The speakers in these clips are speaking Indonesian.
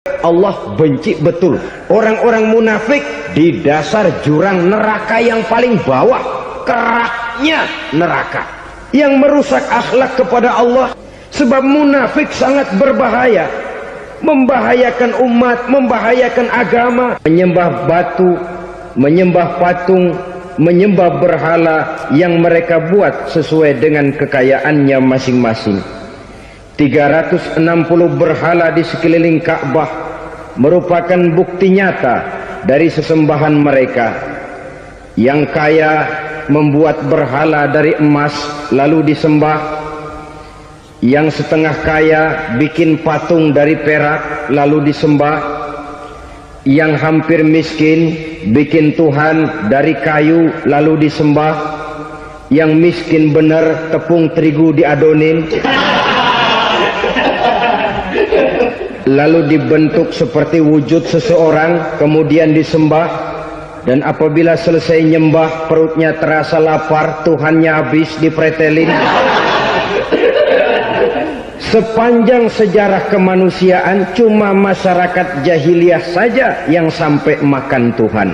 Allah benci betul. Orang-orang munafik di dasar jurang neraka yang paling bawah, keraknya neraka, yang merusak akhlak kepada Allah. Sebab munafik sangat berbahaya, membahayakan umat, membahayakan agama. Menyembah batu, menyembah patung, menyembah berhala yang mereka buat sesuai dengan kekayaannya masing-masing. 360 berhala di sekeliling Ka'bah merupakan bukti nyata dari sesembahan mereka. Yang kaya membuat berhala dari emas lalu disembah. Yang setengah kaya bikin patung dari perak lalu disembah. Yang hampir miskin bikin Tuhan dari kayu lalu disembah. Yang miskin benar tepung terigu diadonin lalu dibentuk seperti wujud seseorang, kemudian disembah. Dan apabila selesai nyembah, perutnya terasa lapar, Tuhannya habis dipretelin. Sepanjang sejarah kemanusiaan, cuma masyarakat jahiliyah saja yang sampai makan Tuhan.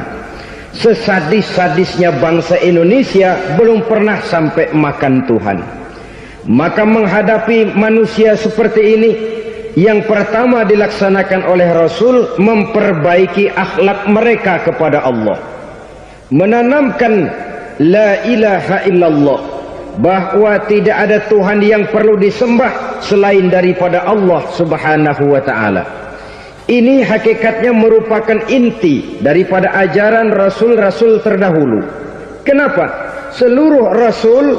Sesadis-sadisnya bangsa Indonesia belum pernah sampai makan Tuhan. Maka menghadapi manusia seperti ini, yang pertama dilaksanakan oleh Rasul, memperbaiki akhlak mereka kepada Allah, menanamkan la ilaha illallah, bahwa tidak ada Tuhan yang perlu disembah selain daripada Allah subhanahu wa ta'ala. Ini hakikatnya merupakan inti daripada ajaran Rasul-Rasul terdahulu. Kenapa? Seluruh Rasul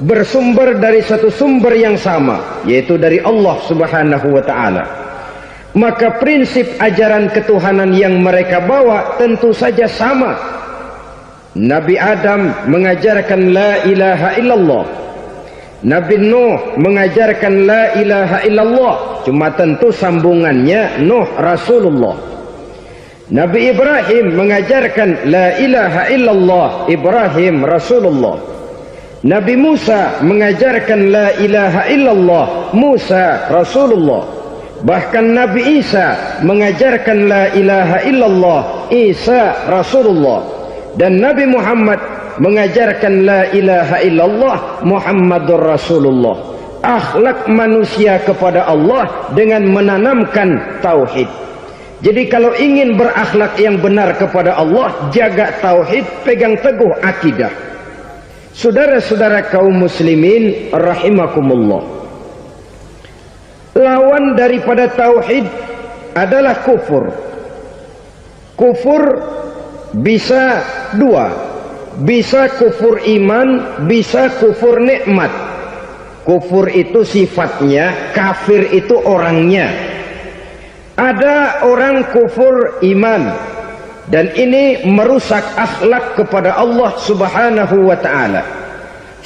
bersumber dari satu sumber yang sama, yaitu dari Allah subhanahu wa ta'ala. Maka prinsip ajaran ketuhanan yang mereka bawa tentu saja sama. Nabi Adam mengajarkan la ilaha illallah, Nabi Nuh mengajarkan la ilaha illallah, cuma tentu sambungannya Nuh Rasulullah. Nabi Ibrahim mengajarkan la ilaha illallah, Ibrahim Rasulullah. Nabi Musa mengajarkan la ilaha illallah, Musa Rasulullah. Bahkan Nabi Isa mengajarkan la ilaha illallah, Isa Rasulullah. Dan Nabi Muhammad mengajarkan la ilaha illallah, Muhammadur Rasulullah. Akhlak manusia kepada Allah dengan menanamkan tauhid. Jadi kalau ingin berakhlak yang benar kepada Allah, jaga tauhid, pegang teguh akidah. Saudara-saudara kaum muslimin rahimakumullah, lawan daripada tauhid adalah kufur. Kufur bisa dua, bisa kufur iman, bisa kufur nikmat. Kufur itu sifatnya, kafir itu orangnya. Ada orang kufur iman, dan ini merusak akhlak kepada Allah subhanahu wa ta'ala.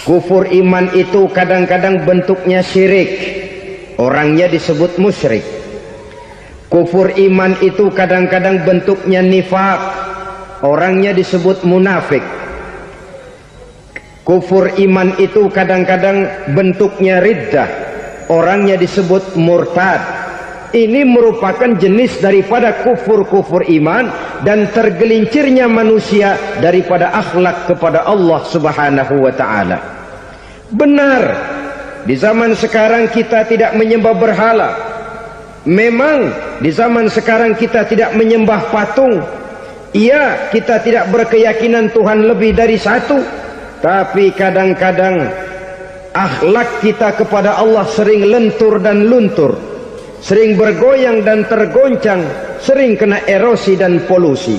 Kufur iman itu kadang-kadang bentuknya syirik, orangnya disebut musyrik. Kufur iman itu kadang-kadang bentuknya nifaq, orangnya disebut munafik. Kufur iman itu kadang-kadang bentuknya riddah, orangnya disebut murtad. Ini merupakan jenis daripada kufur-kufur iman dan tergelincirnya manusia daripada akhlak kepada Allah subhanahu wa ta'ala. Benar, di zaman sekarang kita tidak menyembah berhala. Memang di zaman sekarang kita tidak menyembah patung. Iya, kita tidak berkeyakinan Tuhan lebih dari satu. Tapi kadang-kadang akhlak kita kepada Allah sering lentur dan luntur, sering bergoyang dan tergoncang, sering kena erosi dan polusi.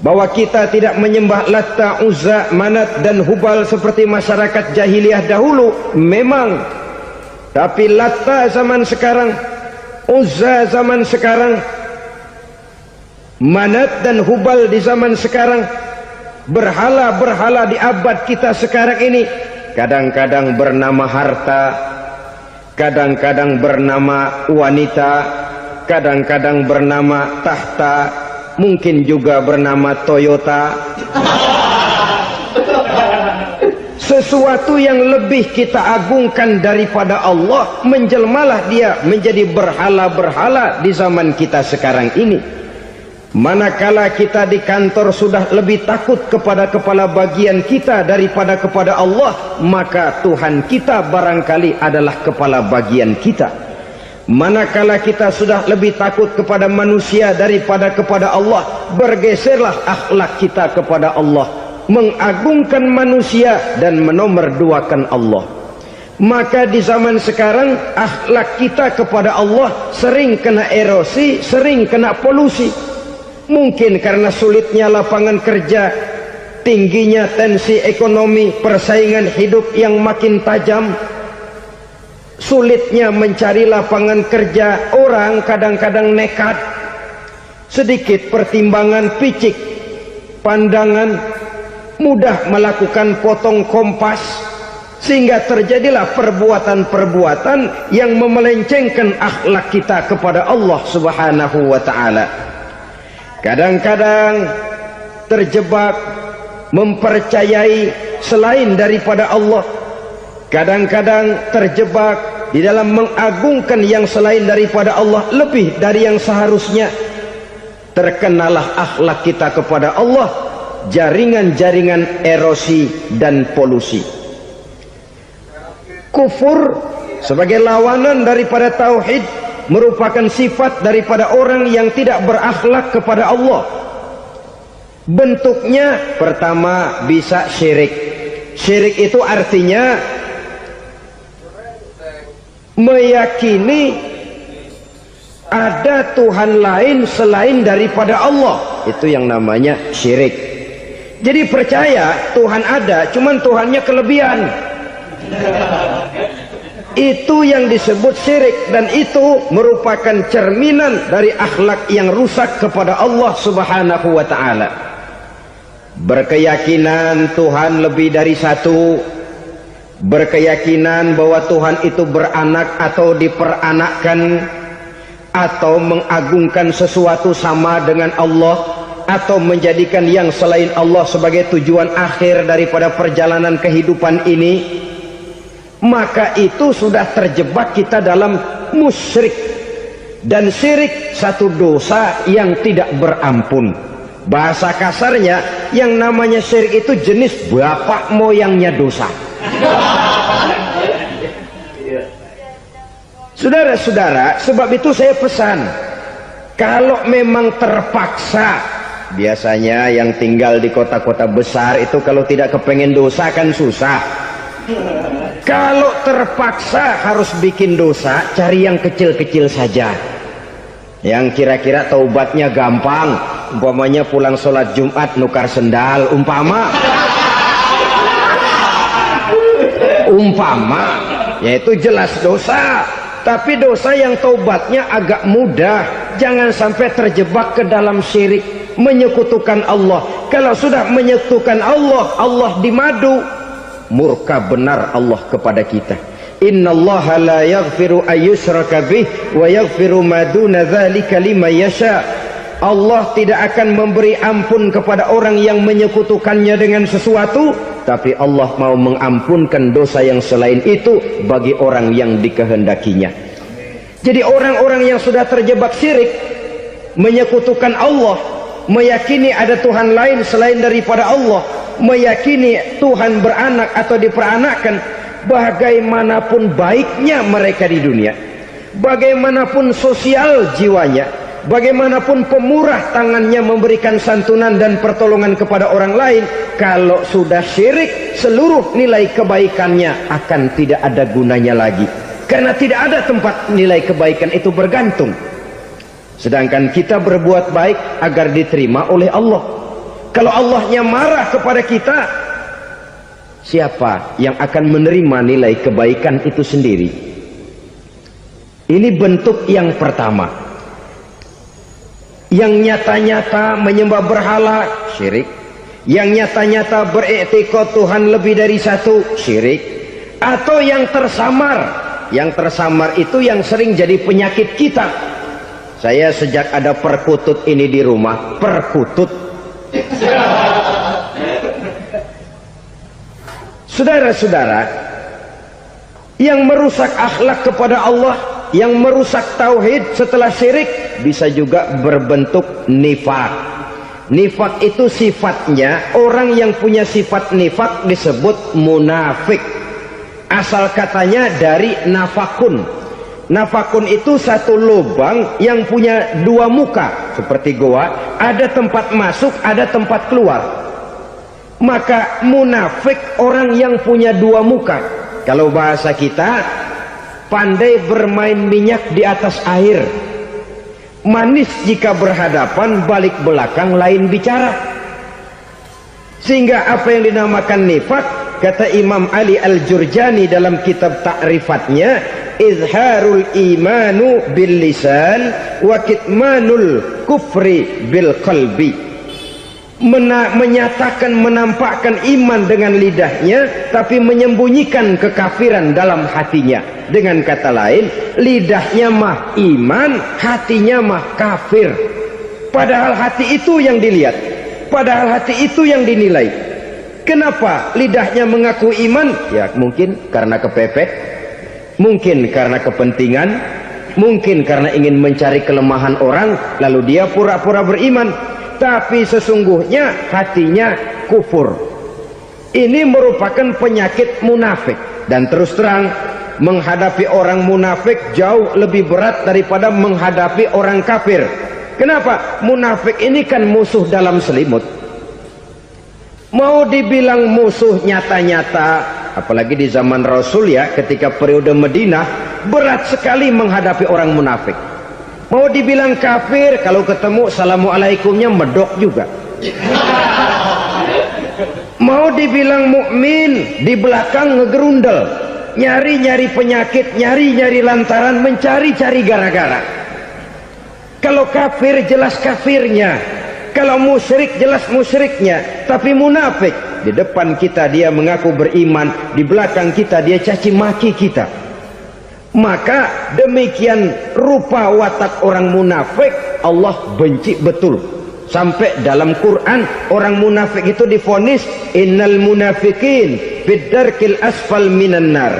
Bahwa kita tidak menyembah Latta, Uzza, Manat dan Hubal seperti masyarakat jahiliyah dahulu, memang. Tapi Latta zaman sekarang, Uzza zaman sekarang, Manat dan Hubal di zaman sekarang, berhala-berhala di abad kita sekarang ini, kadang-kadang bernama harta, kadang-kadang bernama wanita, kadang-kadang bernama tahta, mungkin juga bernama Toyota. sesuatu yang lebih kita agungkan daripada Allah, menjelmalah dia menjadi berhala-berhala di zaman kita sekarang ini. Manakala kita di kantor sudah lebih takut kepada kepala bagian kita daripada kepada Allah, maka Tuhan kita barangkali adalah kepala bagian kita. Manakala kita sudah lebih takut kepada manusia daripada kepada Allah, bergeserlah akhlak kita kepada Allah, mengagungkan manusia dan menomorduakan Allah. Maka di zaman sekarang akhlak kita kepada Allah sering kena erosi, sering kena polusi. Mungkin karena sulitnya lapangan kerja, tingginya tensi ekonomi, persaingan hidup yang makin tajam, sulitnya mencari lapangan kerja, orang kadang-kadang nekat, sedikit pertimbangan, picik pandangan, mudah melakukan potong kompas, sehingga terjadilah perbuatan-perbuatan yang memelencengkan akhlak kita kepada Allah Subhanahu wa ta'ala. Kadang-kadang terjebak mempercayai selain daripada Allah, kadang-kadang terjebak di dalam mengagungkan yang selain daripada Allah lebih dari yang seharusnya. Terkenalah akhlak kita kepada Allah jaringan-jaringan erosi dan polusi. Kufur sebagai lawanan daripada tauhid merupakan sifat daripada orang yang tidak berakhlak kepada Allah. Bentuknya pertama bisa syirik. Syirik itu artinya meyakini ada Tuhan lain selain daripada Allah. Itu yang namanya syirik. Jadi percaya Tuhan ada, cuman Tuhannya kelebihan. Itu yang disebut syirik, dan itu merupakan cerminan dari akhlak yang rusak kepada Allah Subhanahu wa ta'ala. Berkeyakinan Tuhan lebih dari satu, berkeyakinan bahwa Tuhan itu beranak atau diperanakkan, atau mengagungkan sesuatu sama dengan Allah, atau menjadikan yang selain Allah sebagai tujuan akhir daripada perjalanan kehidupan ini, maka itu sudah terjebak kita dalam musyrik. Dan syirik satu dosa yang tidak berampun. Bahasa kasarnya, yang namanya syirik itu jenis bapak moyangnya dosa. Saudara-saudara, sebab itu saya pesan, kalau memang terpaksa, biasanya yang tinggal di kota-kota besar itu kalau tidak kepengen dosa kan susah. Kalau terpaksa harus bikin dosa, cari yang kecil-kecil saja, yang kira-kira taubatnya gampang. Umpamanya pulang sholat Jumat nukar sendal, umpama yaitu jelas dosa. Tapi dosa yang taubatnya agak mudah. Jangan sampai terjebak ke dalam syirik, menyekutukan Allah. Kalau sudah menyekutukan Allah, Allah dimadu, murka benar Allah kepada kita. Innallaha la yaghfiru ayyushraka bih wa yaghfiru ma duna dzalika liman yasha. Allah tidak akan memberi ampun kepada orang yang menyekutukannya dengan sesuatu, tapi Allah mau mengampunkan dosa yang selain itu bagi orang yang dikehendakinya. Jadi orang-orang yang sudah terjebak syirik, menyekutukan Allah, meyakini ada Tuhan lain selain daripada Allah, meyakini Tuhan beranak atau diperanakkan, bagaimanapun baiknya mereka di dunia, bagaimanapun sosial jiwanya, bagaimanapun pemurah tangannya memberikan santunan dan pertolongan kepada orang lain, kalau sudah syirik, seluruh nilai kebaikannya akan tidak ada gunanya lagi, karena tidak ada tempat nilai kebaikan itu bergantung. Sedangkan kita berbuat baik agar diterima oleh Allah. Kalau Allahnya marah kepada kita, siapa yang akan menerima nilai kebaikan itu sendiri? Ini bentuk yang pertama. Yang nyata-nyata menyembah berhala, syirik. Yang nyata-nyata beriktikad Tuhan lebih dari satu, syirik. Atau yang tersamar. Yang tersamar itu yang sering jadi penyakit kita. Saya sejak ada perkutut ini di rumah, Saudara-saudara, yang merusak akhlak kepada Allah, yang merusak tauhid setelah syirik, bisa juga berbentuk nifak. Nifak itu sifatnya, orang yang punya sifat nifak disebut munafik. Asal katanya dari nafakun. Nafakun itu satu lubang yang punya dua muka, seperti goa, ada tempat masuk, ada tempat keluar. Maka munafik orang yang punya dua muka. Kalau bahasa kita, pandai bermain minyak di atas air, manis jika berhadapan, balik belakang lain bicara. Sehingga apa yang dinamakan nifak, kata Imam Ali Al-Jurjani dalam kitab ta'rifatnya, izharul imanu bil lisan wa kitmanul kufri bil qalbi. Menyatakan, menampakkan iman dengan lidahnya, tapi menyembunyikan kekafiran dalam hatinya. Dengan kata lain, lidahnya mah iman, hatinya mah kafir. Padahal hati itu yang dilihat, padahal hati itu yang dinilai. Kenapa lidahnya mengaku iman? Ya mungkin karena kepepet, mungkin karena kepentingan, mungkin karena ingin mencari kelemahan orang, lalu dia pura-pura beriman, tapi sesungguhnya hatinya kufur. Ini merupakan penyakit munafik. Dan terus terang, menghadapi orang munafik jauh lebih berat daripada menghadapi orang kafir. Kenapa? Munafik ini kan musuh dalam selimut. Mau dibilang musuh nyata-nyata, apalagi di zaman Rasul ya, ketika periode Madinah, berat sekali menghadapi orang munafik. Mau dibilang kafir, kalau ketemu assalamualaikumnya medok juga. Mau dibilang mukmin, di belakang ngegerundel, nyari-nyari penyakit, nyari-nyari lantaran, mencari-cari gara-gara. Kalau kafir jelas kafirnya, kalau musyrik jelas musyriknya. Tapi munafik, di depan kita dia mengaku beriman, di belakang kita dia caci maki kita. Maka demikian rupa watak orang munafik, Allah benci betul. Sampai dalam Quran orang munafik itu divonis innal munafikin fid darkil asfal minan nar.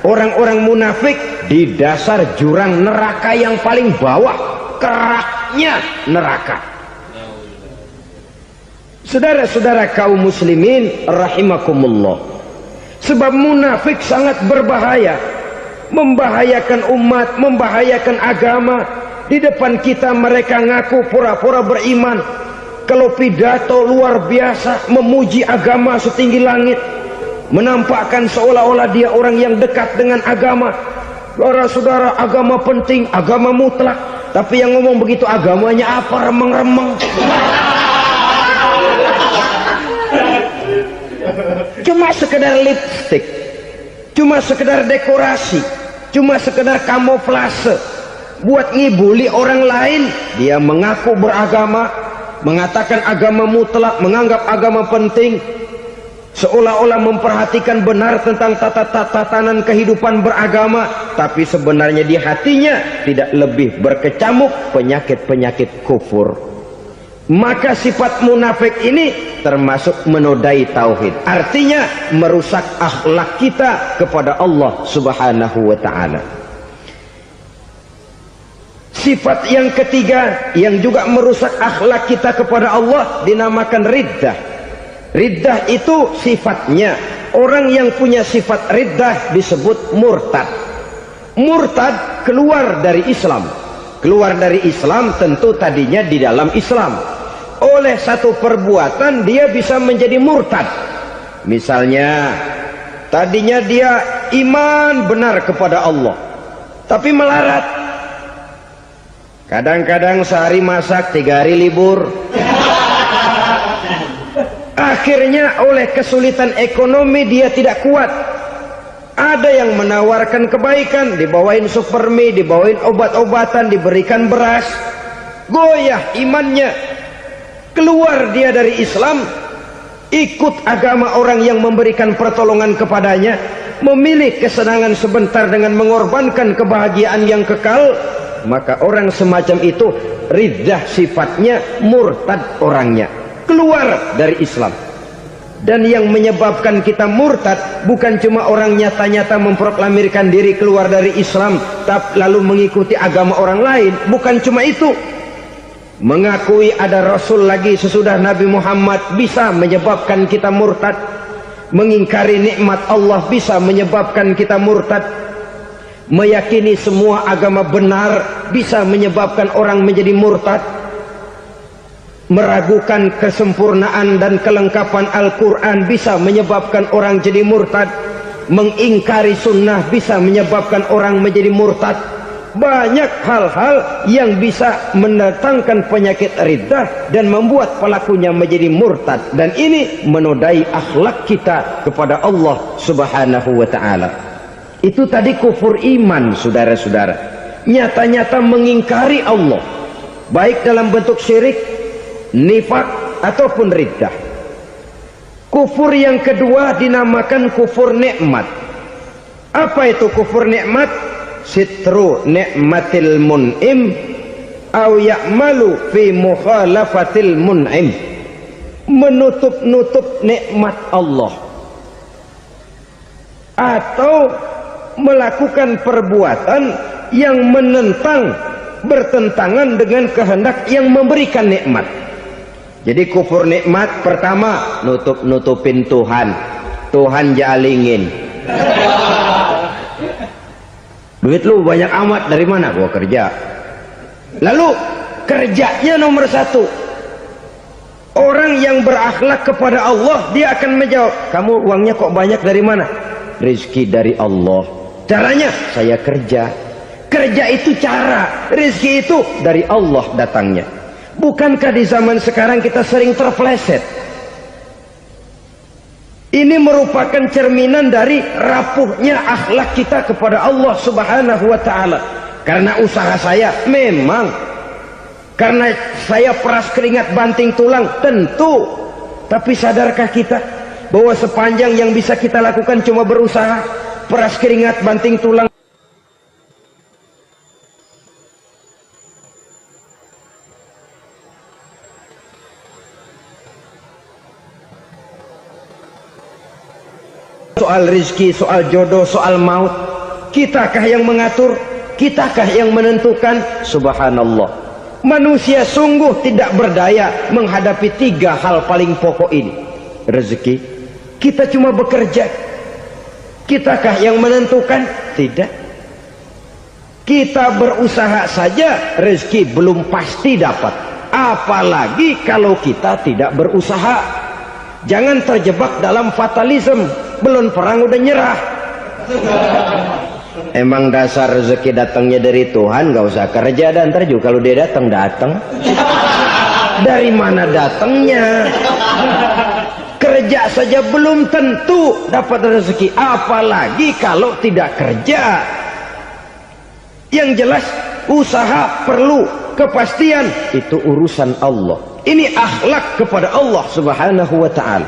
Orang-orang munafik di dasar jurang neraka yang paling bawah, keraknya neraka. Saudara-saudara kaum muslimin rahimakumullah, sebab munafik sangat berbahaya, membahayakan umat, membahayakan agama. Di depan kita mereka ngaku pura-pura beriman, kalau pidato luar biasa memuji agama setinggi langit, menampakkan seolah-olah dia orang yang dekat dengan agama. Saudara-saudara, agama penting, agama mutlak. Tapi yang ngomong begitu agamanya apa? Remeng-remeng. Cuma sekedar lipstick, cuma sekedar dekorasi, cuma sekedar kamuflase, buat ngibuli orang lain. Dia mengaku beragama, mengatakan agama mutlak, menganggap agama penting, seolah-olah memperhatikan benar tentang tatanan kehidupan beragama, tapi sebenarnya di hatinya tidak lebih berkecamuk penyakit-penyakit kufur. Maka sifat munafik ini termasuk menodai tauhid, artinya merusak akhlak kita kepada Allah Subhanahu wa ta'ala. Sifat yang ketiga yang juga merusak akhlak kita kepada Allah dinamakan riddah. Riddah itu sifatnya, orang yang punya sifat riddah disebut murtad. Murtad keluar dari Islam. Keluar dari Islam tentu tadinya di dalam Islam. Oleh satu perbuatan dia bisa menjadi murtad. Misalnya tadinya dia iman benar kepada Allah, tapi melarat. Kadang-kadang sehari masak, 3 hari libur. Akhirnya oleh kesulitan ekonomi dia tidak kuat. Ada yang menawarkan kebaikan, dibawain supermi, dibawain obat-obatan, diberikan beras. Goyah imannya. Keluar dia dari Islam, ikut agama orang yang memberikan pertolongan kepadanya, memilih kesenangan sebentar dengan mengorbankan kebahagiaan yang kekal. Maka orang semacam itu riddah sifatnya, murtad orangnya, keluar dari Islam. Dan yang menyebabkan kita murtad bukan cuma orang nyata-nyata memproklamirkan diri keluar dari Islam lalu mengikuti agama orang lain, bukan cuma itu. Mengakui ada Rasul lagi sesudah Nabi Muhammad bisa menyebabkan kita murtad. Mengingkari nikmat Allah bisa menyebabkan kita murtad. Meyakini semua agama benar bisa menyebabkan orang menjadi murtad. Meragukan kesempurnaan dan kelengkapan Al-Quran bisa menyebabkan orang jadi murtad. Mengingkari sunnah bisa menyebabkan orang menjadi murtad. Banyak hal-hal yang bisa mendatangkan penyakit riddah dan membuat pelakunya menjadi murtad. Dan ini menodai akhlak kita kepada Allah Subhanahu wa ta'ala. Itu tadi kufur iman, saudara-saudara. Nyata-nyata mengingkari Allah, baik dalam bentuk syirik, nifak ataupun riddah. Kufur yang kedua dinamakan kufur nikmat. Apa itu kufur nikmat? Sitru nikmatil mun'im au ya'malu fi mukhalafatil mun'im. Menutup-nutup nikmat Allah atau melakukan perbuatan yang menentang, bertentangan dengan kehendak yang memberikan nikmat. Jadi kufur nikmat pertama, nutup-nutupin Tuhan. Tuhan jalingin. Duit lu banyak amat, dari mana? Gua kerja. Lalu kerjanya nomor satu. Orang yang berakhlak kepada Allah, dia akan menjawab, kamu uangnya kok banyak, dari mana? Rezeki dari Allah. Caranya, saya kerja. Kerja itu cara, rezeki itu dari Allah datangnya. Bukankah di zaman sekarang kita sering terpeleset? Ini merupakan cerminan dari rapuhnya akhlak kita kepada Allah Subhanahu wa ta'ala. Karena usaha saya memang, karena saya peras keringat banting tulang, tentu. Tapi sadarkah kita bahwa sepanjang yang bisa kita lakukan cuma berusaha, peras keringat banting tulang? Soal rizki, soal jodoh, soal maut, kitakah yang mengatur? Kitakah yang menentukan? Subhanallah. Manusia sungguh tidak berdaya menghadapi tiga hal paling pokok ini. Rezeki, kita cuma bekerja. Kitakah yang menentukan? Tidak. Kita berusaha saja, rezeki belum pasti dapat. Apalagi kalau kita tidak berusaha. Jangan terjebak dalam fatalisme. Belum perang udah nyerah. Emang dasar rezeki datangnya dari Tuhan, gak usah kerja, dan ntar juga kalau dia datang. Dari mana datangnya? Kerja saja belum tentu dapat rezeki, apalagi kalau tidak kerja. Yang jelas usaha perlu kepastian, itu urusan Allah. Ini akhlak kepada Allah Subhanahu wa ta'ala.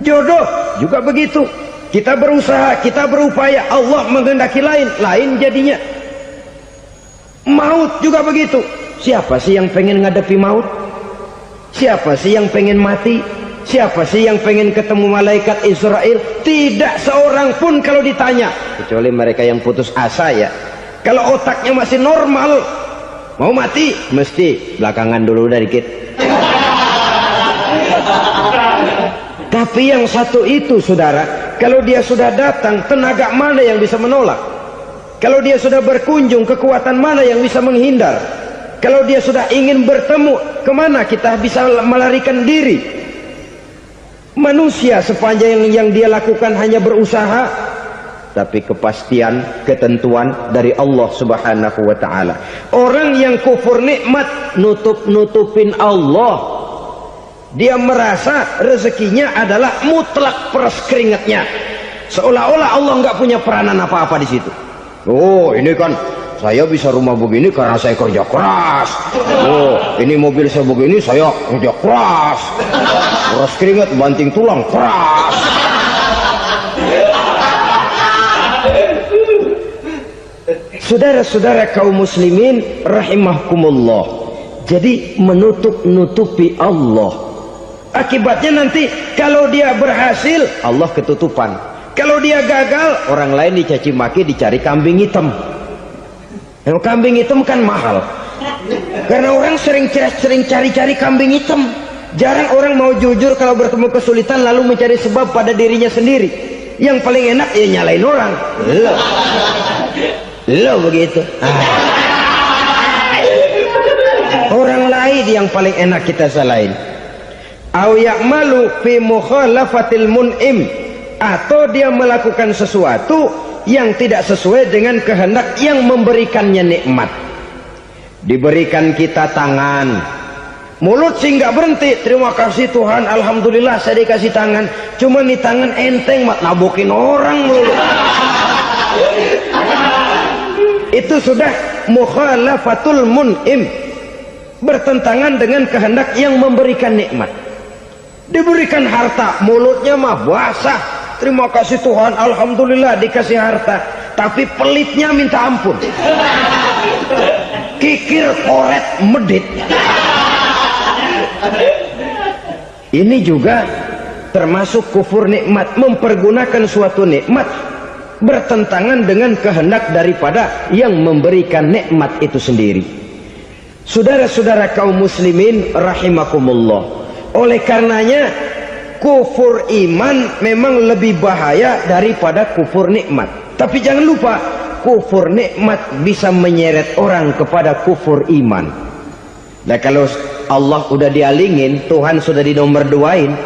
Jodoh juga begitu. Kita berusaha, kita berupaya, Allah menghendaki lain jadinya. Maut juga begitu. Siapa sih yang pengen ngadepi maut? Siapa sih yang pengen mati? Siapa sih yang pengen ketemu malaikat Israel? Tidak seorang pun kalau ditanya, kecuali mereka yang putus asa ya. Kalau otaknya masih normal, mau mati mesti belakangan dulu udah dikit. Tapi yang satu itu, saudara, kalau dia sudah datang, tenaga mana yang bisa menolak? Kalau dia sudah berkunjung, kekuatan mana yang bisa menghindar? Kalau dia sudah ingin bertemu, kemana kita bisa melarikan diri? Manusia sepanjang yang dia lakukan hanya berusaha, tapi kepastian, ketentuan dari Allah Subhanahu wa ta'ala. Orang yang kufur nikmat, nutupin Allah. Dia merasa rezekinya adalah mutlak peras keringatnya, seolah-olah Allah nggak punya peranan apa-apa di situ. Oh, ini kan saya bisa rumah begini karena saya kerja keras. Oh, ini mobil saya begini saya kerja keras. Peras keringat banting tulang keras. Saudara-saudara kaum muslimin rahimahkumullah. Jadi menutup-nutupi Allah Akibatnya nanti kalau dia berhasil, Allah ketutupan. Kalau dia gagal, orang lain dicaci maki, dicari kambing hitam. Yang kambing hitam kan mahal. Karena orang sering cari-cari kambing hitam. Jarang orang mau jujur kalau bertemu kesulitan lalu mencari sebab pada dirinya sendiri. Yang paling enak ya nyalain orang. Lo begitu. Orang lain yang paling enak kita salahin. Au ya'malu fi mukhalafatil mun'im, atau dia melakukan sesuatu yang tidak sesuai dengan kehendak yang memberikannya nikmat. Diberikan kita tangan, mulut sih nggak berhenti, terima kasih Tuhan, alhamdulillah saya dikasih tangan. Cuma nih tangan enteng mat nabokin orang mulu. Itu sudah mukhalafatul mun'im, bertentangan dengan kehendak yang memberikan nikmat. Diberikan harta, mulutnya mah basah, terima kasih Tuhan, alhamdulillah dikasih harta, tapi pelitnya minta ampun, kikir koret medit. Ini juga termasuk kufur nikmat, mempergunakan suatu nikmat bertentangan dengan kehendak daripada yang memberikan nikmat itu sendiri. Saudara-saudara kaum muslimin rahimakumullah, oleh karenanya kufur iman memang lebih bahaya daripada kufur nikmat. Tapi jangan lupa, kufur nikmat bisa menyeret orang kepada kufur iman. Nah kalau Allah udah dialingin, Tuhan sudah dinomor duain,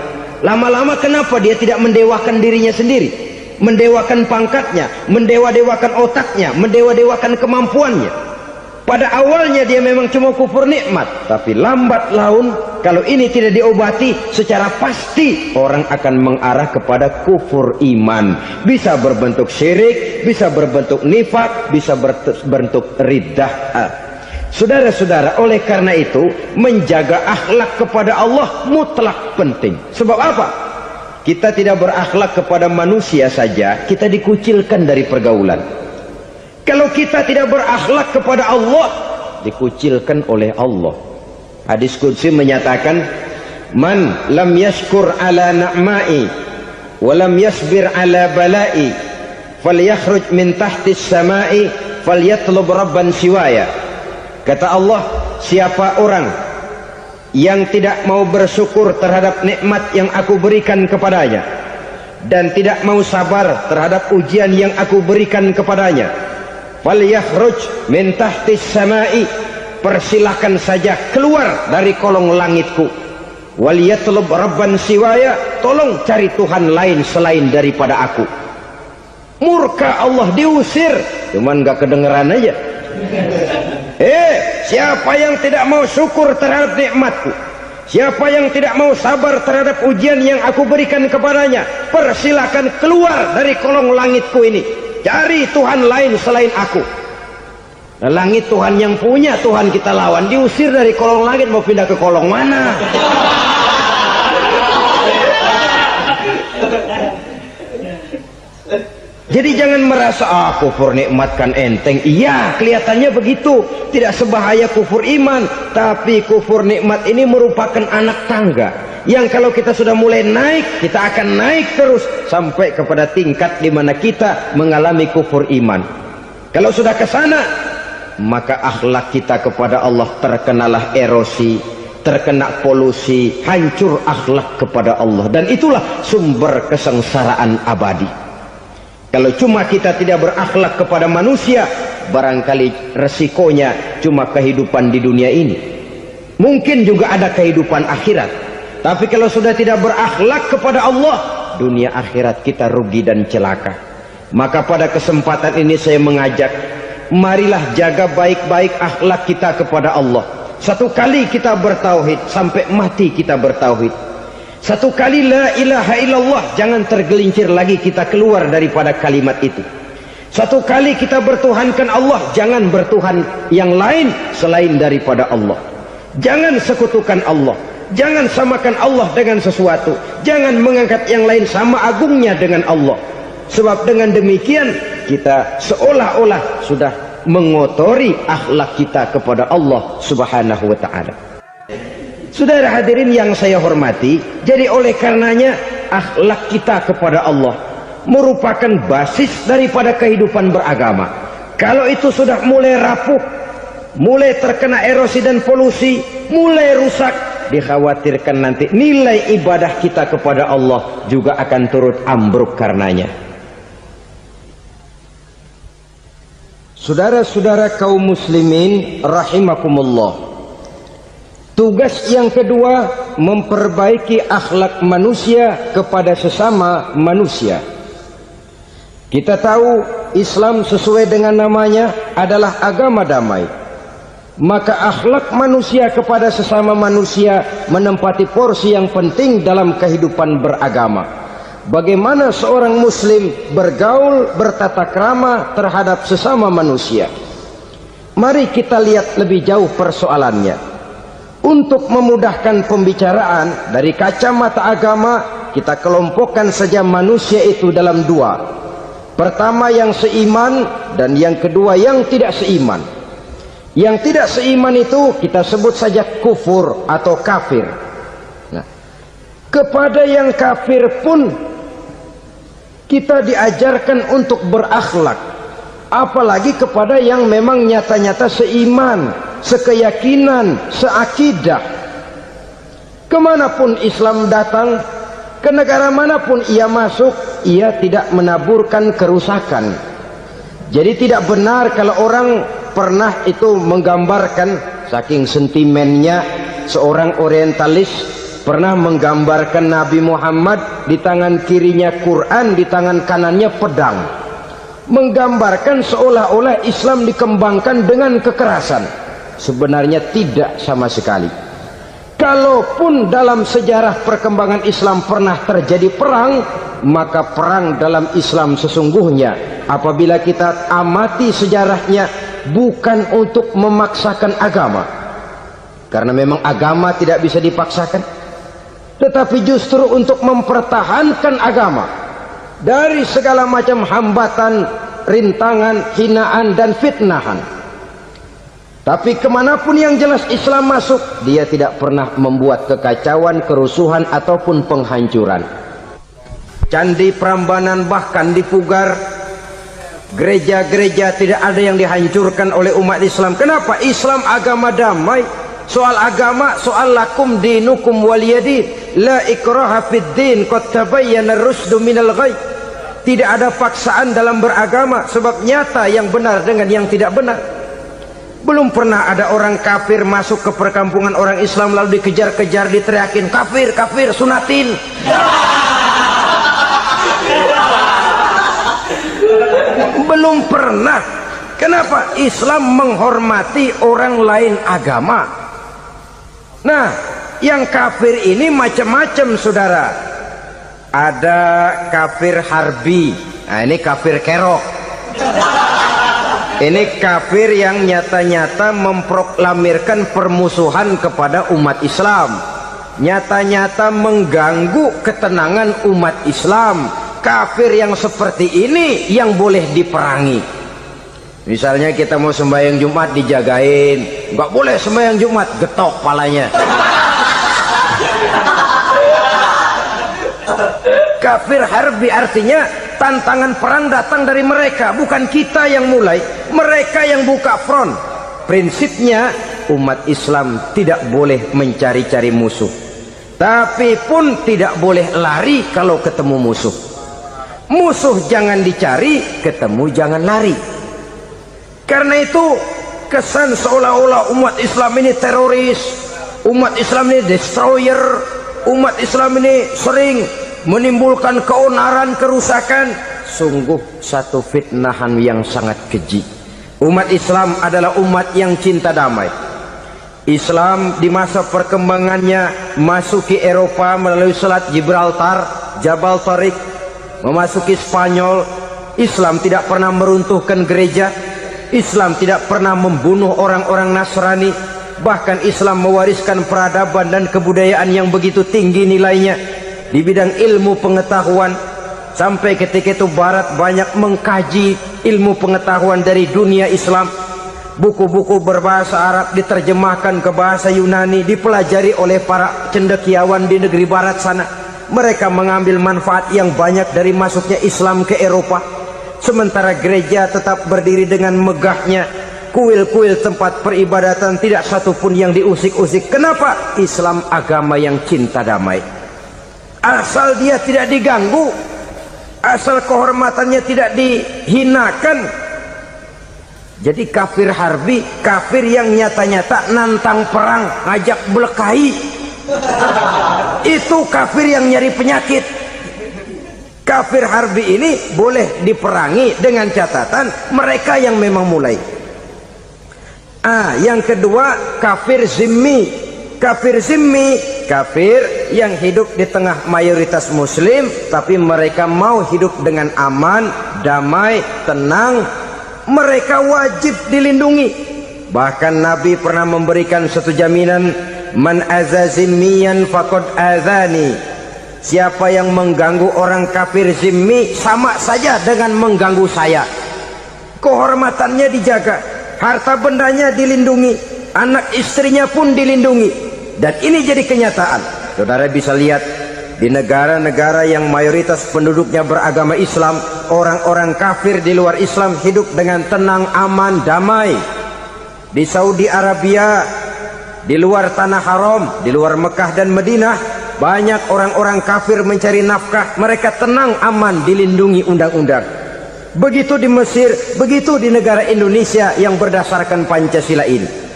lama-lama kenapa dia tidak mendewakan dirinya sendiri, mendewakan pangkatnya, mendewa-dewakan otaknya, mendewa-dewakan kemampuannya? Pada awalnya dia memang cuma kufur nikmat, tapi lambat laun kalau ini tidak diobati secara pasti orang akan mengarah kepada kufur iman. Bisa berbentuk syirik, bisa berbentuk nifak, bisa berbentuk riddah. Saudara-saudara, oleh karena itu menjaga akhlak kepada Allah mutlak penting. Sebab apa? Kita tidak berakhlak kepada manusia saja, kita dikucilkan dari pergaulan. Kalau kita tidak berakhlak kepada Allah, dikucilkan oleh Allah. Hadis qudsi menyatakan, man lam yashkur ala na'mai wa lam yasbir ala balai falyakhruj min tahtis samai falyatlub rabban siwaya. Kata Allah, siapa orang yang tidak mau bersyukur terhadap nikmat yang aku berikan kepadanya dan tidak mau sabar terhadap ujian yang aku berikan kepadanya, falyakhruj min tahtis samai, persilahkan saja keluar dari kolong langitku, waliyatlub rabban siwaya, tolong cari Tuhan lain selain daripada aku. Murka Allah, diusir, cuman gak kedengeran aja. Siapa yang tidak mau syukur terhadap nikmatku, siapa yang tidak mau sabar terhadap ujian yang aku berikan kepadanya, persilahkan keluar dari kolong langitku ini, cari Tuhan lain selain aku. Nah, langit Tuhan yang punya, Tuhan kita lawan, diusir dari kolong langit, mau pindah ke kolong mana? Jadi jangan merasa kufur nikmat kan enteng. Iya, kelihatannya begitu, tidak sebahaya kufur iman. Tapi kufur nikmat ini merupakan anak tangga yang kalau kita sudah mulai naik, kita akan naik terus sampai kepada tingkat di mana kita mengalami kufur iman. Kalau sudah ke sana, maka akhlak kita kepada Allah terkenalah erosi, terkena polusi, hancur akhlak kepada Allah, dan itulah sumber kesengsaraan abadi. Kalau cuma kita tidak berakhlak kepada manusia, barangkali resikonya cuma kehidupan di dunia ini. Mungkin juga ada kehidupan akhirat. Tapi kalau sudah tidak berakhlak kepada Allah, dunia akhirat kita rugi dan celaka. Maka pada kesempatan ini saya mengajak, marilah jaga baik-baik akhlak kita kepada Allah. Satu kali kita bertauhid, sampai mati kita bertauhid. Satu kali la ilaha illallah, jangan tergelincir lagi kita keluar daripada kalimat itu. Satu kali kita bertuhankan Allah, jangan bertuhan yang lain selain daripada Allah. Jangan sekutukan Allah, jangan samakan Allah dengan sesuatu, jangan mengangkat yang lain sama agungnya dengan Allah. Sebab dengan demikian kita seolah-olah sudah mengotori akhlak kita kepada Allah subhanahu wa ta'ala. Saudara hadirin yang saya hormati, jadi oleh karenanya akhlak kita kepada Allah merupakan basis daripada kehidupan beragama. Kalau itu sudah mulai rapuh, mulai terkena erosi dan polusi, mulai rusak, dikhawatirkan nanti nilai ibadah kita kepada Allah juga akan turut ambruk karenanya. Saudara-saudara kaum muslimin rahimakumullah, tugas yang kedua, memperbaiki akhlak manusia kepada sesama manusia. Kita tahu Islam sesuai dengan namanya adalah agama damai. Maka akhlak manusia kepada sesama manusia menempati porsi yang penting dalam kehidupan beragama. Bagaimana seorang muslim bergaul, bertata krama terhadap sesama manusia. Mari kita lihat lebih jauh persoalannya. Untuk memudahkan pembicaraan dari kacamata agama, kita kelompokkan saja manusia itu dalam dua. Pertama yang seiman, dan yang kedua yang tidak seiman. Yang tidak seiman itu kita sebut saja kufur atau kafir. Nah, kepada yang kafir pun kita diajarkan untuk berakhlak, apalagi kepada yang memang nyata-nyata seiman, sekeyakinan, seakidah. Kemanapun Islam datang, ke negara manapun ia masuk, ia tidak menaburkan kerusakan. Jadi tidak benar kalau orang pernah itu menggambarkan, saking sentimennya seorang orientalis pernah menggambarkan Nabi Muhammad di tangan kirinya Quran, di tangan kanannya pedang, menggambarkan seolah-olah Islam dikembangkan dengan kekerasan. Sebenarnya tidak sama sekali. Kalaupun dalam sejarah perkembangan Islam pernah terjadi perang, maka perang dalam Islam sesungguhnya apabila kita amati sejarahnya bukan untuk memaksakan agama, karena memang agama tidak bisa dipaksakan, tetapi justru untuk mempertahankan agama dari segala macam hambatan, rintangan, hinaan dan fitnahan. Tapi kemanapun yang jelas Islam masuk, dia tidak pernah membuat kekacauan, kerusuhan ataupun penghancuran. Candi Prambanan bahkan dipugar, gereja-gereja tidak ada yang dihancurkan oleh umat Islam. Kenapa? Islam agama damai. Soal agama, soal lakum dinukum waliyadin, la ikraha fid din, qad tabayyana ar-rusdu minal ghayy. Tidak ada paksaan dalam beragama, sebab nyata yang benar dengan yang tidak benar. Belum pernah ada orang kafir masuk ke perkampungan orang Islam lalu dikejar-kejar, diteriakin kafir, kafir, sunatin. Belum pernah. Kenapa? Islam menghormati orang lain agama. Nah, yang kafir ini macam-macam, saudara. Ada kafir harbi. Nah, ini kafir kerok. Ini kafir yang nyata-nyata memproklamirkan permusuhan kepada umat Islam, nyata-nyata mengganggu ketenangan umat Islam. Kafir yang seperti ini yang boleh diperangi. Misalnya kita mau sembahyang Jumat dijagain, nggak boleh sembahyang Jumat, getok palanya. Kafir harbi artinya tantangan perang datang dari mereka, bukan kita yang mulai, mereka yang buka front. Prinsipnya umat Islam tidak boleh mencari-cari musuh, tapi pun tidak boleh lari kalau ketemu musuh. Musuh jangan dicari, ketemu jangan lari. Karena itu kesan seolah-olah umat Islam ini teroris, umat Islam ini destroyer, umat Islam ini sering menimbulkan keonaran, kerusakan. Sungguh satu fitnahan yang sangat keji. Umat Islam adalah umat yang cinta damai. Islam di masa perkembangannya masuki Eropa melalui Selat Gibraltar, Jabal Tariq, memasuki Spanyol. Islam tidak pernah meruntuhkan gereja, Islam tidak pernah membunuh orang-orang Nasrani. Bahkan Islam mewariskan peradaban dan kebudayaan yang begitu tinggi nilainya di bidang ilmu pengetahuan, sampai ketika itu Barat banyak mengkaji ilmu pengetahuan dari dunia Islam. buku-buku berbahasa Arab diterjemahkan ke bahasa Yunani, dipelajari oleh para cendekiawan di negeri barat sana. Mereka mengambil manfaat yang banyak dari masuknya Islam ke Eropa, sementara gereja tetap berdiri dengan megahnya. Kuil-kuil tempat peribadatan tidak satupun yang diusik-usik. Kenapa? Islam agama yang cinta damai. Asal dia tidak diganggu, asal kehormatannya tidak dihinakan. Jadi kafir harbi, kafir yang nyata-nyata nantang perang, ngajak belekahi, itu kafir yang nyari penyakit. Kafir harbi ini boleh diperangi dengan catatan mereka yang memang mulai. Yang kedua, kafir zimmi. Kafir zimmi, kafir yang hidup di tengah mayoritas muslim, tapi mereka mau hidup dengan aman, damai, tenang. Mereka wajib dilindungi. Bahkan Nabi pernah memberikan satu jaminan, man azazimmiyan faqad azani. Siapa yang mengganggu orang kafir zimmi sama saja dengan mengganggu saya. Kehormatannya dijaga, harta bendanya dilindungi, anak istrinya pun dilindungi. Dan ini jadi kenyataan. Saudara bisa lihat di negara-negara yang mayoritas penduduknya beragama Islam, orang-orang kafir di luar Islam hidup dengan tenang, aman, damai. Di Saudi Arabia, di luar tanah haram, di luar Mekah dan Madinah, banyak orang-orang kafir mencari nafkah. Mereka tenang, aman, dilindungi undang-undang. Begitu di Mesir, begitu di negara Indonesia yang berdasarkan Pancasila ini.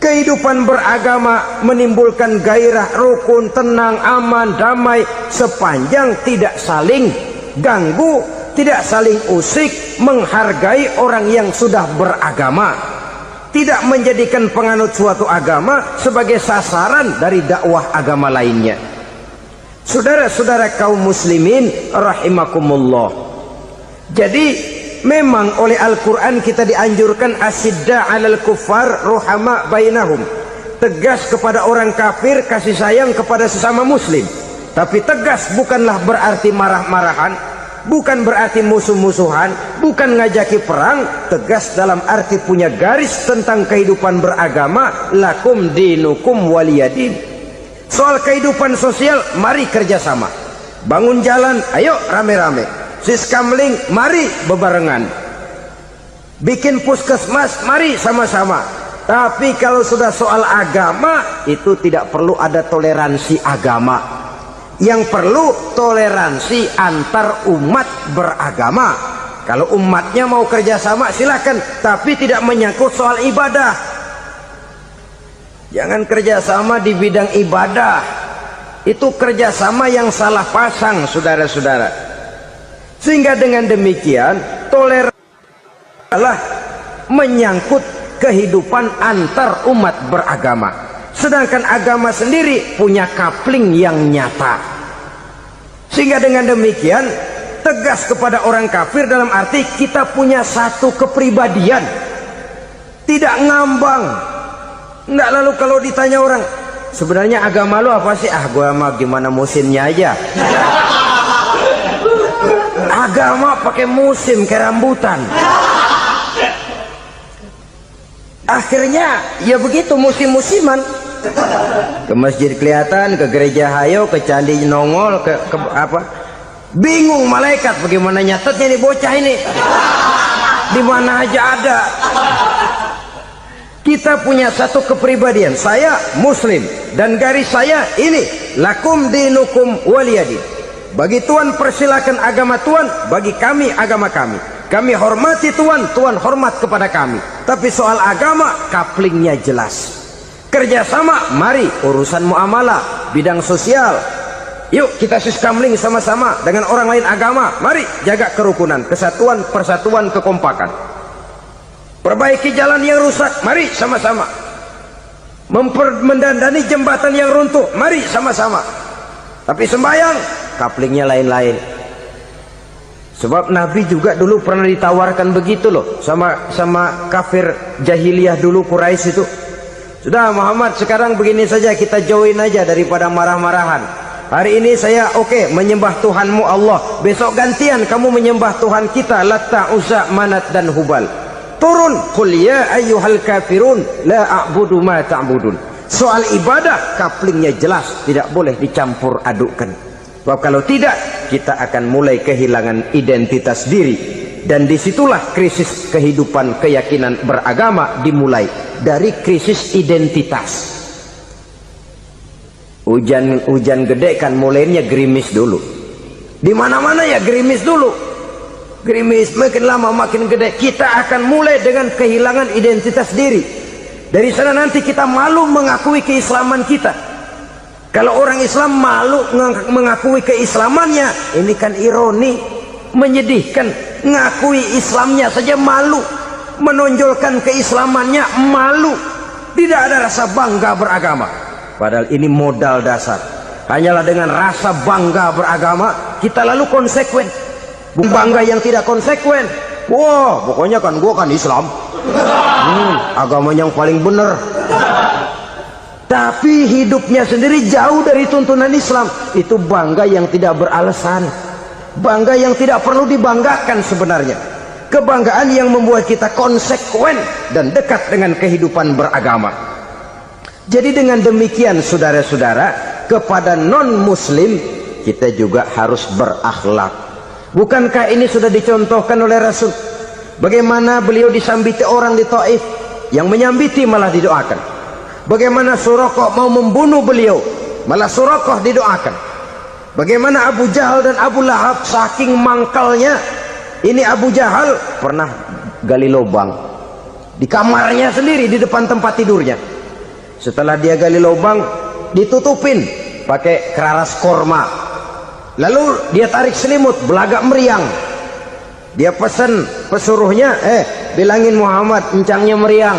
Kehidupan beragama menimbulkan gairah, rukun, tenang, aman, damai, sepanjang tidak saling ganggu, tidak saling usik, menghargai orang yang sudah beragama, tidak menjadikan penganut suatu agama sebagai sasaran dari dakwah agama lainnya. Saudara-saudara kaum muslimin rahimakumullah. Jadi memang oleh Al-Quran kita dianjurkan asyidda 'alal kuffar ruhama bainahum. Tegas kepada orang kafir, kasih sayang kepada sesama muslim. Tapi tegas bukanlah berarti marah-marahan, bukan berarti musuh-musuhan, bukan ngajaki perang. Tegas dalam arti punya garis tentang kehidupan beragama, lakum dinukum waliyadin. Soal kehidupan sosial, mari kerjasama. Bangun jalan, ayo rame-rame. Siskamling, mari bebarengan. Bikin puskesmas, mari sama-sama. Tapi kalau sudah soal agama, itu tidak perlu ada toleransi agama. Yang perlu toleransi antar umat beragama. Kalau umatnya mau kerjasama silakan, tapi tidak menyangkut soal ibadah. Jangan kerjasama di bidang ibadah. Itu kerjasama yang salah pasang, saudara-saudara. Sehingga dengan demikian toleransi adalah menyangkut kehidupan antar umat beragama. Sedangkan agama sendiri punya kapling yang nyata. Sehingga dengan demikian tegas kepada orang kafir dalam arti kita punya satu kepribadian, tidak ngambang. Enggak, lalu kalau ditanya orang, sebenarnya agama lu apa sih? Gua mah gimana musimnya aja. Agama pakai musim kayak rambutan. Akhirnya ya begitu, musim-musiman. Ke masjid kelihatan, ke gereja hayo, ke candi nongol, ke apa? Bingung malaikat bagaimana nyatetnya nih bocah ini. Di mana aja ada. Kita punya satu kepribadian. Saya muslim dan garis saya ini, lakum dinukum waliyadin. Bagi Tuhan persilakan agama Tuhan, bagi kami agama kami. Kami hormati Tuhan, Tuhan hormat kepada kami. Tapi soal agama, kaplingnya jelas. Kerjasama, mari urusan muamalah, bidang sosial. Yuk kita siskamling sama-sama dengan orang lain agama. Mari jaga kerukunan, kesatuan, persatuan, kekompakan. Perbaiki jalan yang rusak, mari sama-sama. Mendandani jembatan yang runtuh, mari sama-sama. Tapi sembahyang, kaplingnya lain-lain. Sebab Nabi juga dulu pernah ditawarkan begitu loh sama kafir jahiliyah dulu, Quraisy itu. Sudah Muhammad, sekarang begini saja, kita join aja daripada marah-marahan. Hari ini saya oke, menyembah Tuhanmu Allah. Besok gantian kamu menyembah Tuhan kita, Latta, Uzza, Manat dan Hubal. turun, qul ya ayyuhal kafirun la a'budu ma ta'budun. Soal ibadah kaplingnya jelas, tidak boleh dicampur adukkan. Sebab kalau tidak, kita akan mulai kehilangan identitas diri, dan disitulah krisis kehidupan keyakinan beragama dimulai dari krisis identitas. Hujan gede kan mulainya gerimis dulu. Di mana-mana ya gerimis dulu. Gerimis makin lama makin gede. Kita akan mulai dengan kehilangan identitas diri. Dari sana nanti kita malu mengakui keislaman kita. Kalau orang Islam malu mengakui keislamannya, ini kan ironi, menyedihkan. Ngakui Islamnya saja malu, menonjolkan keislamannya malu. Tidak ada rasa bangga beragama. Padahal ini modal dasar. Hanyalah dengan rasa bangga beragama kita lalu konsekuen. Bangga yang tidak konsekuen, wah pokoknya kan gua kan Islam, agama yang paling benar. Tapi hidupnya sendiri jauh dari tuntunan Islam. Itu bangga yang tidak beralasan, bangga yang tidak perlu dibanggakan sebenarnya. Kebanggaan yang membuat kita konsekuen dan dekat dengan kehidupan beragama. Jadi dengan demikian saudara-saudara, kepada non-muslim kita juga harus berakhlak. Bukankah ini sudah dicontohkan oleh Rasul? Bagaimana beliau disambiti orang di Taif, yang menyambiti malah didoakan. Bagaimana Suraqah mau membunuh beliau, malah Suraqah didoakan. Bagaimana Abu Jahal dan Abu Lahab saking mangkalnya. Ini Abu Jahal pernah gali lubang di kamarnya sendiri, di depan tempat tidurnya. Setelah dia gali lubang, ditutupin pakai keraras korma. Lalu dia tarik selimut, belagak meriang. Dia pesan pesuruhnya, bilangin Muhammad encangnya meriang.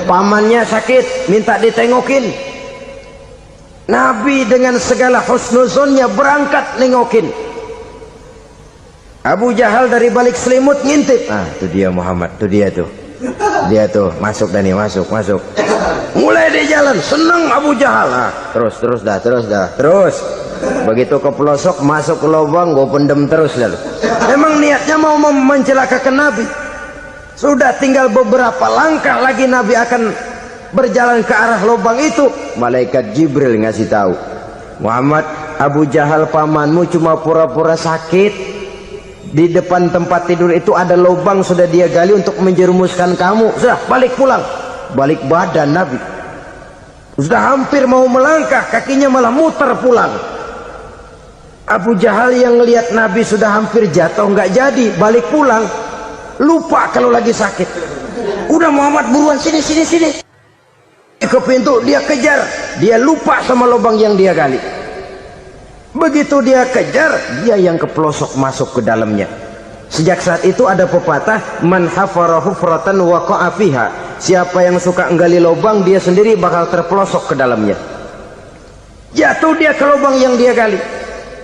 Pamannya sakit, minta ditengokin. Nabi dengan segala husnuzonnya berangkat nengokin. Abu Jahal dari balik selimut ngintip. Itu dia Muhammad, itu dia tuh. Dia tuh masuk Dani, masuk. Mulai dia jalan, senang Abu Jahal. Terus begitu ke pelosok, masuk ke lubang, gue pendem terus lalu. Memang niatnya mau mencelakakan Nabi. Sudah tinggal beberapa langkah lagi Nabi akan berjalan ke arah lubang itu. Malaikat Jibril ngasih tahu, Muhammad, Abu Jahal pamanmu cuma pura-pura sakit. Di depan tempat tidur itu ada lubang sudah dia gali untuk menjerumuskan kamu. Sudah balik pulang. Balik badan Nabi. Sudah hampir mau melangkah, kakinya malah muter pulang. Abu Jahal yang lihat Nabi sudah hampir jatuh nggak jadi, balik pulang. Lupa kalau lagi sakit. Udah Muhammad buruan sini. Ke pintu dia kejar, dia lupa sama lubang yang dia gali. Begitu dia kejar, dia yang ke pelosok masuk ke dalamnya. Sejak saat itu ada pepatah, man hafara hufratan waqa'a fiha. Siapa yang suka nggali lubang, dia sendiri bakal terpelosok ke dalamnya. Jatuh dia ke lubang yang dia gali.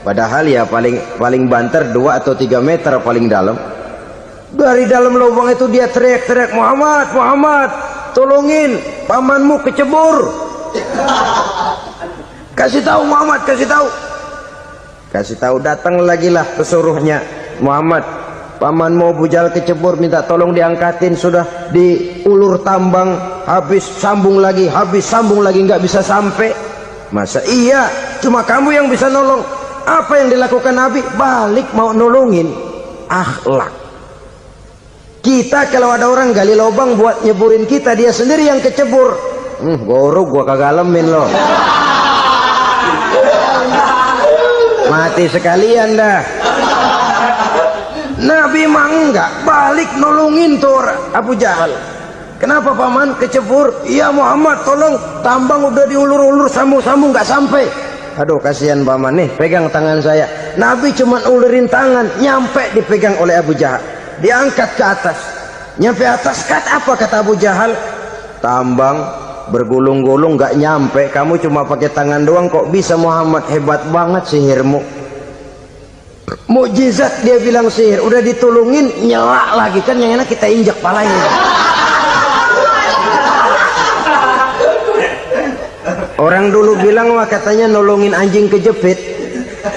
Padahal ya paling banter 2 atau 3 meter paling dalam. Dari dalam lubang itu dia teriak-teriak, Muhammad, tolongin, pamanmu kecebur. Kasih tahu Muhammad, kasih tahu. Datang lagi lah pesuruhnya, Muhammad, pamanmu Abu Jahal kecebur, minta tolong diangkatin. Sudah diulur tambang, habis sambung lagi, nggak bisa sampai. Masa iya cuma kamu yang bisa nolong? Apa yang dilakukan Nabi? Balik mau nolongin. Akhlak. Kita kalau ada orang gali lubang buat nyeburin kita, dia sendiri yang kecebur. Gua kagak lemin loh. Mati sekalian dah. Nabi mah enggak, balik nolongin tuh Abu Jahal. Kenapa paman kecebur? Iya Muhammad, tolong, tambang udah diulur-ulur, sambung-sambung nggak sampai. Aduh kasihan paman, nih pegang tangan saya. Nabi cuma ulurin tangan, nyampe dipegang oleh Abu Jahal. Diangkat ke atas, nyampe atas. Apa kata Abu Jahal? Tambang bergulung-gulung nggak nyampe, kamu cuma pakai tangan doang kok bisa Muhammad, hebat banget sihirmu. Mukjizat dia bilang sihir, udah ditulungin nyelak lagi, kan yang enak kita injak palanya. Orang dulu bilang wah katanya nolongin anjing kejepit,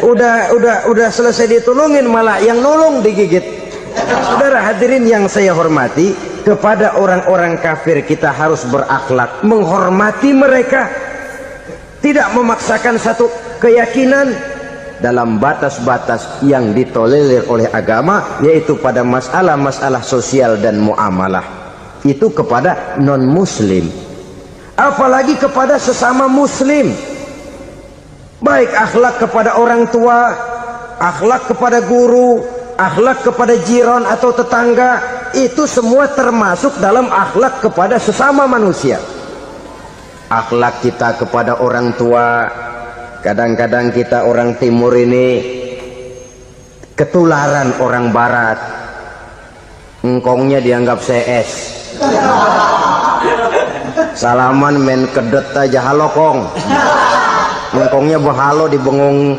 udah selesai ditulungin malah yang nolong digigit. Saudara hadirin yang saya hormati, kepada orang-orang kafir kita harus berakhlak, menghormati mereka, tidak memaksakan satu keyakinan dalam batas-batas yang ditolerir oleh agama, yaitu pada masalah-masalah sosial dan muamalah. Itu kepada non-muslim, apalagi kepada sesama muslim. Baik akhlak kepada orang tua, akhlak kepada guru, akhlak kepada jiran atau tetangga, itu semua termasuk dalam akhlak kepada sesama manusia. Akhlak kita kepada orang tua, kadang-kadang kita orang timur ini ketularan orang barat. Engkongnya dianggap CS, salaman main kedet aja, halo kong, engkongnya bahalo di bengong.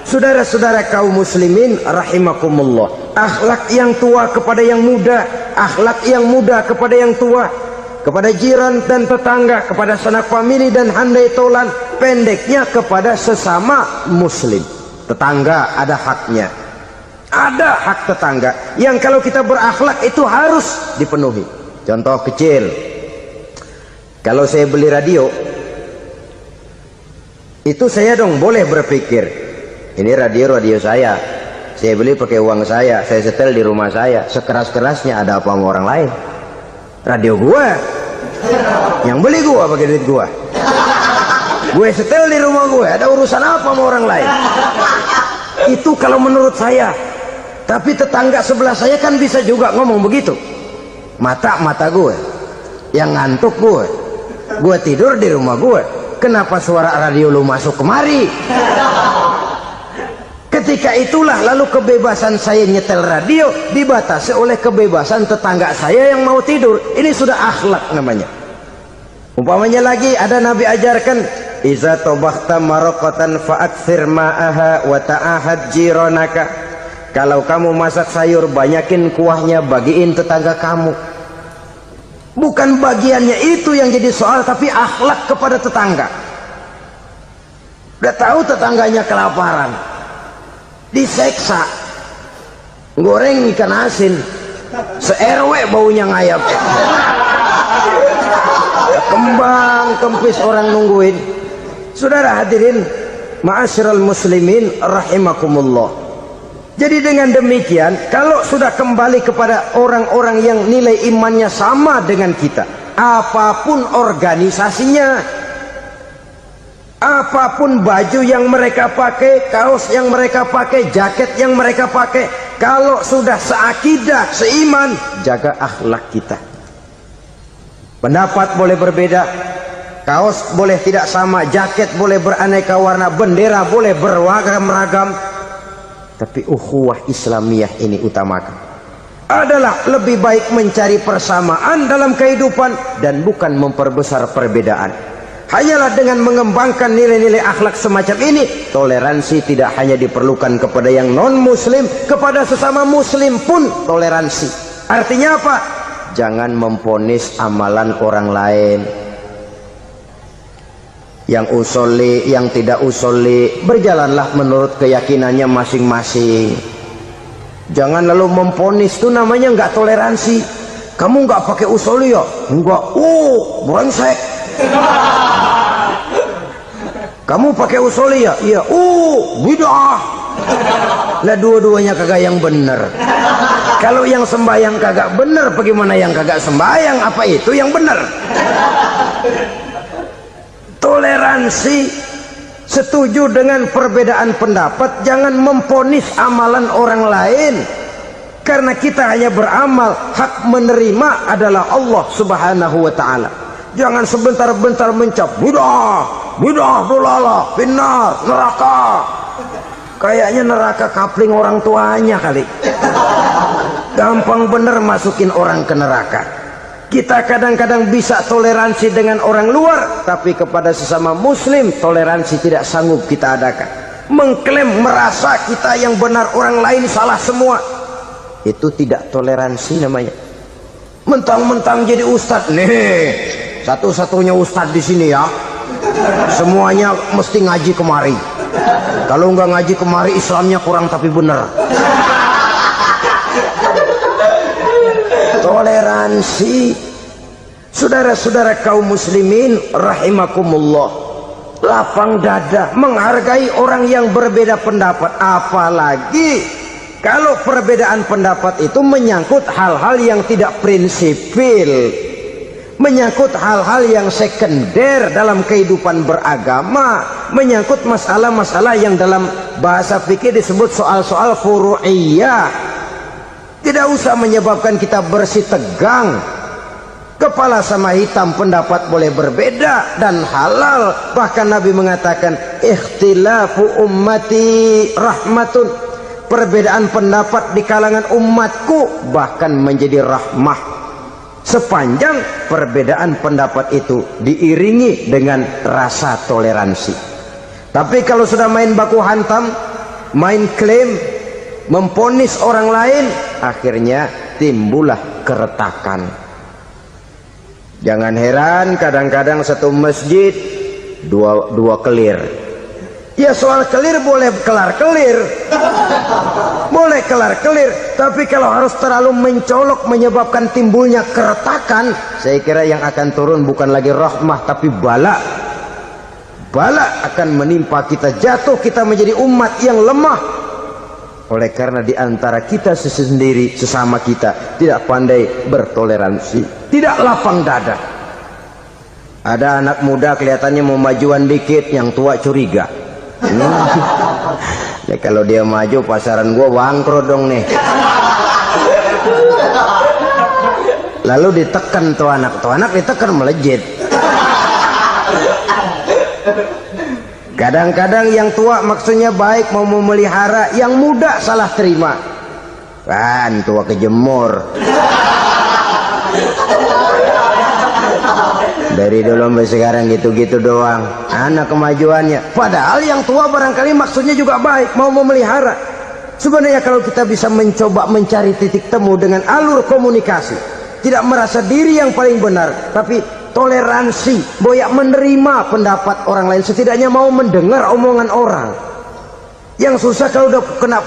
Saudara-saudara kaum muslimin rahimakumullah, akhlak yang tua kepada yang muda, akhlak yang muda kepada yang tua, kepada jiran dan tetangga, kepada sanak famili dan handai tolan, pendeknya kepada sesama muslim. Tetangga ada haknya, ada hak tetangga yang kalau kita berakhlak itu harus dipenuhi. Contoh kecil, kalau saya beli radio, itu saya dong boleh berpikir, ini radio saya beli pakai uang saya setel di rumah saya, sekeras-kerasnya ada apa sama orang lain? Radio gua, yang beli gua pakai duit gua, gue setel di rumah gue, ada urusan apa sama orang lain? Itu kalau menurut saya. Tapi tetangga sebelah saya kan bisa juga ngomong begitu. Mata gue yang ngantuk, gue tidur di rumah gue, kenapa suara radio lu masuk kemari? Ketika itulah lalu kebebasan saya nyetel radio dibatasi oleh kebebasan tetangga saya yang mau tidur. Ini sudah akhlak namanya. Umpamanya lagi ada Nabi ajarkan, iza tobakhta maraqatan fa'akthir ma'aha wa ta'ahad jiranaka. Kalau kamu masak sayur, banyakin kuahnya, bagiin tetangga kamu. Bukan bagiannya itu yang jadi soal, tapi akhlak kepada tetangga. Udah tahu tetangganya kelaparan, diseksa, goreng ikan asin, se-RW baunya ngayap, kembang kempis orang nungguin. Saudara hadirin ma'asyiral muslimin rahimakumullah. Jadi dengan demikian, kalau sudah kembali kepada orang-orang yang nilai imannya sama dengan kita, apapun organisasinya, apapun baju yang mereka pakai, kaos yang mereka pakai, jaket yang mereka pakai, kalau sudah seakidah, seiman, jaga akhlak kita. Pendapat boleh berbeda, kaos boleh tidak sama, jaket boleh beraneka warna, bendera boleh beragam-ragam, tapi ukhuwah Islamiyah ini utamakan. Adalah lebih baik mencari persamaan dalam kehidupan dan bukan memperbesar perbedaan. Hanyalah dengan mengembangkan nilai-nilai akhlak semacam ini, toleransi tidak hanya diperlukan kepada yang non-muslim, kepada sesama muslim pun toleransi. Artinya apa? Jangan memponis amalan orang lain. Yang usolli, yang tidak usolli, berjalanlah menurut keyakinannya masing-masing. Jangan lalu memponis, itu namanya nggak toleransi. Kamu nggak pakai usolli ya? Enggak. Brengsek. Kamu pakai usolli ya? Iya. Bid'ah. Lah dua-duanya kagak yang bener. Kalau yang sembahyang kagak bener, bagaimana yang kagak sembahyang? Apa itu yang bener? Toleransi, setuju dengan perbedaan pendapat, jangan memponis amalan orang lain. Karena kita hanya beramal, hak menerima adalah Allah subhanahu wa ta'ala. Jangan sebentar-bentar mencap bid'ah dolalah, finnar, neraka. Kayaknya neraka kapling orang tuanya kali. Gampang bener masukin orang ke neraka. Kita kadang-kadang bisa toleransi dengan orang luar, tapi kepada sesama muslim toleransi tidak sanggup kita adakan. Mengklaim merasa kita yang benar, orang lain salah semua, itu tidak toleransi namanya. Mentang-mentang jadi ustadz, nih satu-satunya ustadz di sini ya, semuanya mesti ngaji kemari. Kalau nggak ngaji kemari Islamnya kurang tapi benar. toleransi. Saudara-saudara kaum muslimin rahimakumullah, lapang dada menghargai orang yang berbeda pendapat, apalagi kalau perbedaan pendapat itu menyangkut hal-hal yang tidak prinsipil, menyangkut hal-hal yang sekunder dalam kehidupan beragama, menyangkut masalah-masalah yang dalam bahasa fikih disebut soal-soal furu'iyah. Tidak usah menyebabkan kita bersih tegang. Kepala sama hitam pendapat boleh berbeda dan halal. Bahkan Nabi mengatakan ikhtilafu ummati rahmatun, perbedaan pendapat di kalangan umatku bahkan menjadi rahmah, sepanjang perbedaan pendapat itu diiringi dengan rasa toleransi. Tapi kalau sudah main baku hantam, main klaim, memponis orang lain, akhirnya timbullah keretakan. Jangan heran kadang-kadang satu masjid dua kelir. Ya soal kelir boleh kelar-kelir, boleh kelar-kelir, tapi kalau harus terlalu mencolok menyebabkan timbulnya keretakan, saya kira yang akan turun bukan lagi rahmah tapi bala. Bala akan menimpa kita, jatuh kita menjadi umat yang lemah. Oleh karena di antara kita sendiri, sesama kita tidak pandai bertoleransi, tidak lapang dada. Ada anak muda kelihatannya mau majuan dikit, yang tua curiga. Ya, kalau dia maju pasaran gua bangkrut dong nih. Lalu ditekan tuh anak ditekan melejit. Kadang-kadang yang tua maksudnya baik, mau memelihara, yang muda salah terima. Kan tua kejemur. Dari dulu sampai sekarang gitu-gitu doang, anak kemajuannya. Padahal yang tua barangkali maksudnya juga baik, mau memelihara. Sebenarnya kalau kita bisa mencoba mencari titik temu dengan alur komunikasi, tidak merasa diri yang paling benar, tapi toleransi, boyak menerima pendapat orang lain, setidaknya mau mendengar omongan orang. Yang susah kalau udah kena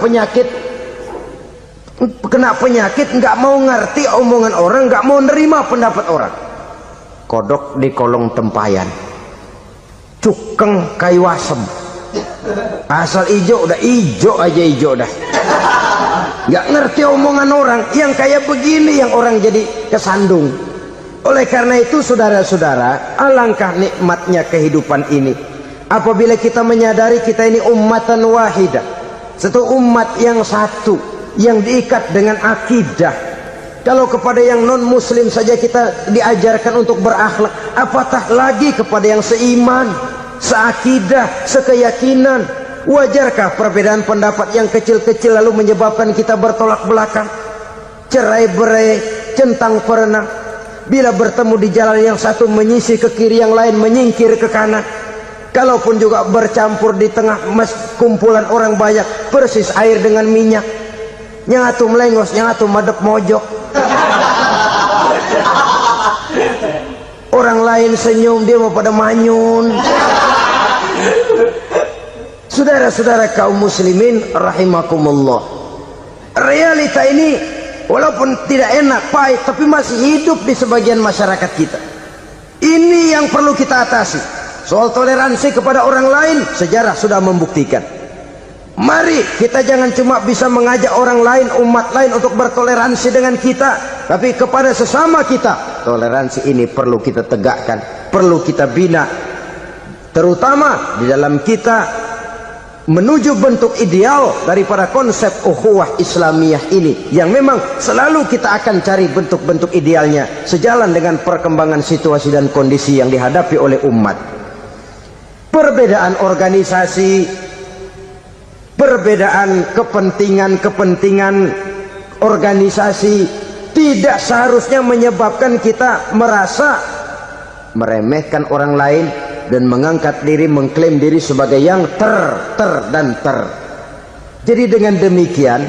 penyakit, nggak mau ngerti omongan orang, nggak mau nerima pendapat orang. Kodok di kolong tempayan, cukeng kayu asem, asal ijo udah ijo aja, ijo dah, nggak ngerti omongan orang. Yang kayak begini yang orang jadi kesandung. Oleh karena itu saudara-saudara, alangkah nikmatnya kehidupan ini apabila kita menyadari kita ini ummatan wahidah, satu umat yang satu, yang diikat dengan akidah. Kalau kepada yang non muslim saja kita diajarkan untuk berakhlak, apatah lagi kepada yang seiman, seakidah, sekeyakinan. Wajarkah perbedaan pendapat yang kecil-kecil lalu menyebabkan kita bertolak belakang, cerai-berai, centang perenang? Bila bertemu di jalan yang satu menyisi ke kiri, yang lain menyingkir ke kanan. Kalaupun juga bercampur di tengah kumpulan orang banyak, persis air dengan minyak, yang atu melengos, yang atu madep mojok. Orang lain senyum, dia mau pada manyun. Saudara-saudara kaum muslimin rahimakumullah, realita ini walaupun tidak enak, pahit, tapi masih hidup di sebagian masyarakat kita. Ini yang perlu kita atasi. Soal toleransi kepada orang lain, sejarah sudah membuktikan. Mari kita jangan cuma bisa mengajak orang lain, umat lain untuk bertoleransi dengan kita, tapi kepada sesama kita toleransi ini perlu kita tegakkan, perlu kita bina, terutama di dalam kita menuju bentuk ideal daripada konsep ukhuwah Islamiyah ini, yang memang selalu kita akan cari bentuk-bentuk idealnya sejalan dengan perkembangan situasi dan kondisi yang dihadapi oleh umat. Perbedaan organisasi, perbedaan kepentingan organisasi tidak seharusnya menyebabkan kita merasa meremehkan orang lain dan mengangkat diri, mengklaim diri sebagai yang ter. Jadi dengan demikian,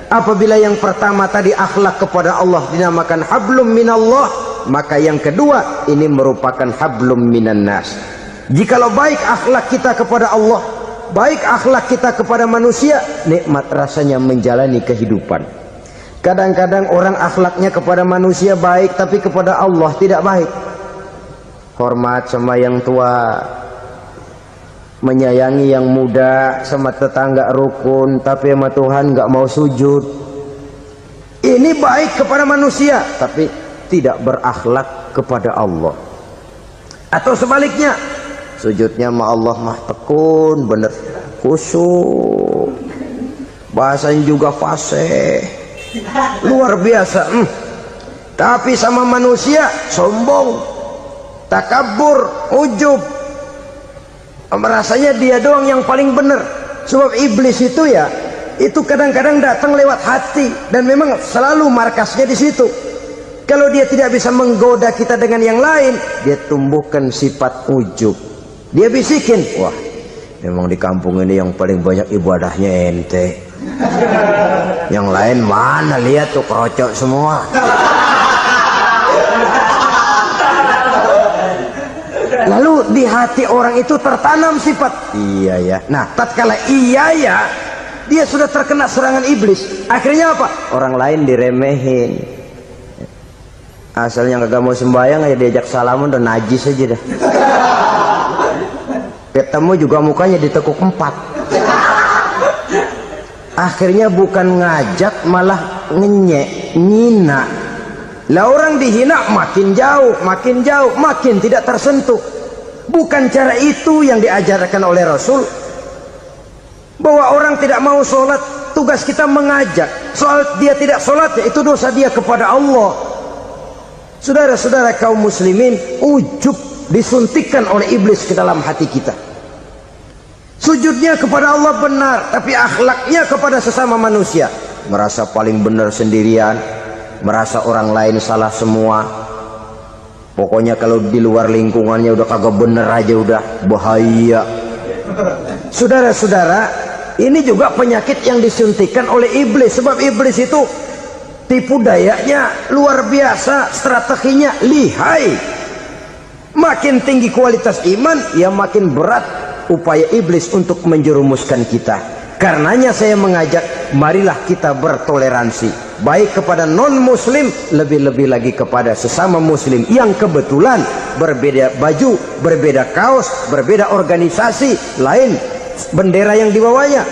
apabila yang pertama tadi akhlak kepada Allah dinamakan hablum minallah, maka yang kedua ini merupakan hablum minan nas. Jikalau baik akhlak kita kepada Allah, baik akhlak kita kepada manusia, nikmat rasanya menjalani kehidupan. Kadang-kadang orang akhlaknya kepada manusia baik, tapi kepada Allah tidak baik. Hormat sama yang tua, menyayangi yang muda, sama tetangga rukun, tapi sama Tuhan nggak mau sujud. Ini baik kepada manusia, tapi tidak berakhlak kepada Allah. Atau sebaliknya, sujudnya sama Allah mah tekun, bener, khusyuk, bahasanya juga fasih, luar biasa. Tapi sama manusia sombong, takabur, ujub, merasanya dia doang yang paling benar. Sebab iblis itu ya, itu kadang-kadang datang lewat hati, dan memang selalu markasnya di situ. Kalau dia tidak bisa menggoda kita dengan yang lain, dia tumbuhkan sifat ujub. Dia bisikin, wah memang di kampung ini yang paling banyak ibadahnya ente. Yang lain mana, lihat tuh kerocok semua. Lalu di hati orang itu tertanam sifat iya ya. Nah, tatkala iya ya, dia sudah terkena serangan iblis. Akhirnya apa? Orang lain diremehin. Asalnya nggak mau sembahyang aja diajak salaman udah najis aja dah. Ketemu juga mukanya ditekuk 4. Akhirnya bukan ngajak malah ngenyek, ngina. Lah orang dihina makin jauh, makin tidak tersentuh. Bukan cara itu yang diajarkan oleh Rasul. Bahwa orang tidak mau sholat, tugas kita mengajak. Soal dia tidak sholat, ya itu dosa dia kepada Allah. Saudara-saudara kaum muslimin, ujub disuntikkan oleh iblis ke dalam hati kita. Sujudnya kepada Allah benar, tapi akhlaknya kepada sesama manusia, merasa paling benar sendirian, merasa orang lain salah semua. Pokoknya kalau di luar lingkungannya udah kagak bener aja udah bahaya. Saudara-saudara, ini juga penyakit yang disuntikan oleh iblis. Sebab iblis itu tipu dayanya luar biasa, strateginya lihai. Makin tinggi kualitas iman, ya makin berat upaya iblis untuk menjerumuskan kita. Karenanya saya mengajak, marilah kita bertoleransi, baik kepada non muslim, lebih-lebih lagi kepada sesama muslim yang kebetulan berbeda baju, berbeda kaos, berbeda organisasi, lain bendera yang dibawanya.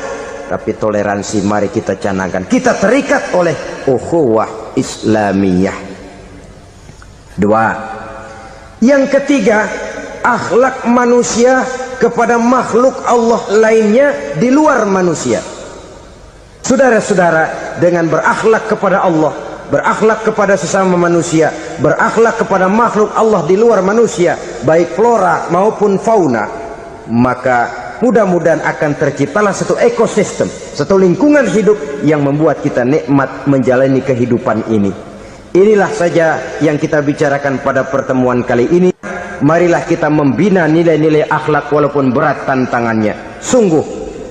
Tapi toleransi mari kita canangkan. Kita terikat oleh ukhuwah Islamiyah. 2. Yang ketiga, akhlak manusia kepada makhluk Allah lainnya di luar manusia. Saudara-saudara, dengan berakhlak kepada Allah, berakhlak kepada sesama manusia, berakhlak kepada makhluk Allah di luar manusia, baik flora maupun fauna, maka mudah-mudahan akan terciptalah satu ekosistem, satu lingkungan hidup yang membuat kita nikmat menjalani kehidupan ini. Inilah saja yang kita bicarakan pada pertemuan kali ini. Marilah kita membina nilai-nilai akhlak walaupun berat tantangannya. Sungguh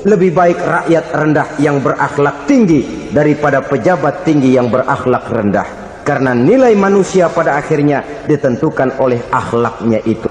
lebih baik rakyat rendah yang berakhlak tinggi daripada pejabat tinggi yang berakhlak rendah. Karena nilai manusia pada akhirnya ditentukan oleh akhlaknya itu.